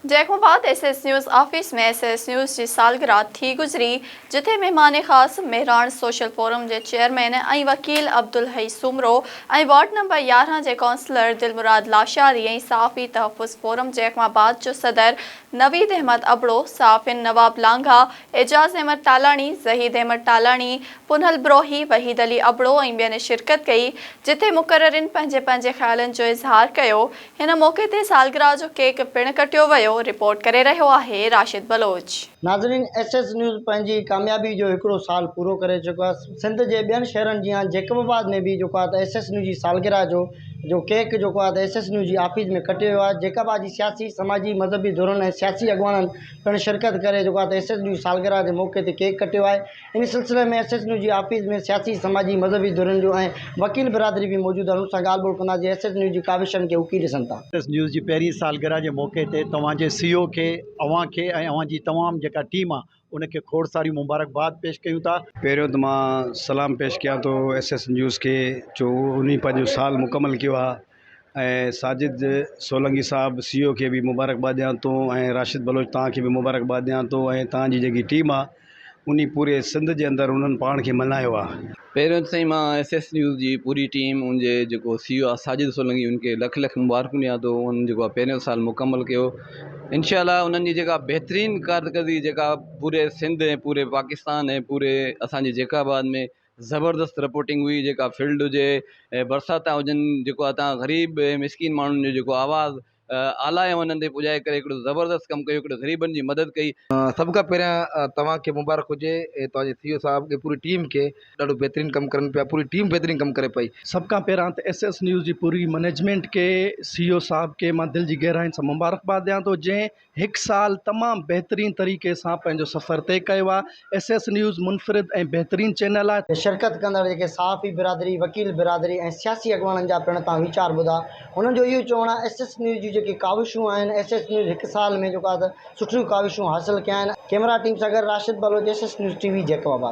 Jacobabad SS news office में SS news की सालगिरह थी गुजरी, जिथे मेहमान खास मेहरान सोशल फोरम के चेयरमैन और वकील अब्दुल हई सुमरो और वार्ड नंबर 11 के काउंसलर दिलमुराद लाशारी और सहाफ़ी तहफ़्फ़ुज़ फोरम जैकोबाद जो सदर नवीद अहमद अबड़ो, सहाफ़िन नवाब लांघा, एजाज अहमद तालानी, जहीद अहमद तालानी, पुनहल ब्रोही, वहीद अली अबड़ो और बेन शिरकत कई, जिथे मुकर्ररिन पंहिंजे पंहिंजे ख़्यालन जो इज़हार किया। इन मौके ते सालगिरह जो केक पिण कटियो वियो। रिपोर्ट करे रहियो आहे राशिद बलोच। नाज़रीन, एसएस न्यूज़ पंहिंजी कामयाबी जो हिकिड़ो साल पूरो करे चुको आहे। सिंध जे ॿियनि शहरनि जीअं जैकोबाद में भी एसएस न्यूज़ जी सालगिरह जो केक एसएस न्यूज़ जी ऑफिस में कटियो वियो आहे। जैकोबाद जी सियासी, समाजी, मज़हबी धुरनि ऐं सियासी अॻुवाननि पिणु शिरकत करे एसएस न्यूज़ सालगिरह के मौके ते केक कटियो आहे। इन सिलसिले में एसएस न्यूज़ जी ऑफिस में सियासी, समाजी, मज़हबी धुरनि जो ऐं वकील बिरादरी भी मौजूद आहे। उन सां ॻाल्हि ॿोल कंदासीं। एसएस न्यूज़ जी काविशनि खे उकी ॾिसनि था। एसएस न्यूज़ जी पहिरीं सालगिरह के मौके ते तव्हांजे सीओ खे, अव्हां खे ऐं अव्हां जी तमामु जेका टीम आहे उनखे खोड़ सारी मुबारकबाद पेश कयूं था। पहिरियों तो मां सलाम पेश कयां तो एसएस न्यूज़ के जो उन्हीं पंहिंजो साल मुकम्मल किया है। साजिद सोलंकी साहब सीओ के भी मुबारकबाद ॾियां थो ऐं राशिद बलोच तव्हांखे भी मुबारकबाद ॾियां थो ऐं तव्हांजी जेकी टीम आहे उन्हीं पूरे सिंध के अंदर उन्हनि पाण खे मल्हायो आहे। पहिरियों साईं मां एसएस न्यूज़ जी पूरी टीम उनजे जेको सीओ आहे साजिद सोलंकी उनके लख लख मुबारकूं ॾियां थो। उन जेको पहिरियों साल मुकम्मल कयो, इंशाअल्लाह उन्हनि जी जेका बहितरीन कारकर्दगी जेका पूरे सिंध ऐं पूरे पाकिस्तान ऐं पूरे असांजे जैकोबाद में ज़बरदस्त रिपोर्टिंग हुई। जेका फील्ड हुजे, बरसात हुजनि, जेको आहे तव्हां ग़रीब ऐं मिसकिन माण्हुनि जो जेको आवाज़ आला ऐं उन्हनि ते पुॼाए करे हिकिड़ो ज़बरदस्त कमु कयो, हिकिड़ो ग़रीबनि जी मदद कई। सब का पहिरियां तव्हांखे मुबारक हुजे तव्हांजे सीओ साहब के पूरी टीम के ॾाढो बहितरीन कमु करनि पिया, पूरी टीम बहितरीन कमु करे पई। सबका पहिरां त एसएस न्यूज़ जी पूरी मैनेजमेंट के, सीओ साहब के मां दिल जी गहराइन सां मुबारकबाद ॾियां थो, जंहिं हिकु साल तमामु बहितरीन तरीक़े सां पंहिंजो सफ़र तय कयो आहे। एसएस न्यूज़ मुनफ़रिद ऐं बहितरीन चैनल आहे। शिरकत कंदड़ जेके सहाफ़ी बिरादरी, वकील बिरादरी ऐं सियासी अॻुवाननि जा पिणु तव्हां वीचार ॿुधा। उन्हनि जो इहो चवणु आहे एसएस न्यूज़ जी जेकी काविशूं आहिनि, एसएस न्यूज़ हिकु साल में जेको आहे सुठियूं काविशूं हासिल कया आहिनि। कैमरा टीम सां गॾु Rashid Baloch, SS news TV Jacobabad.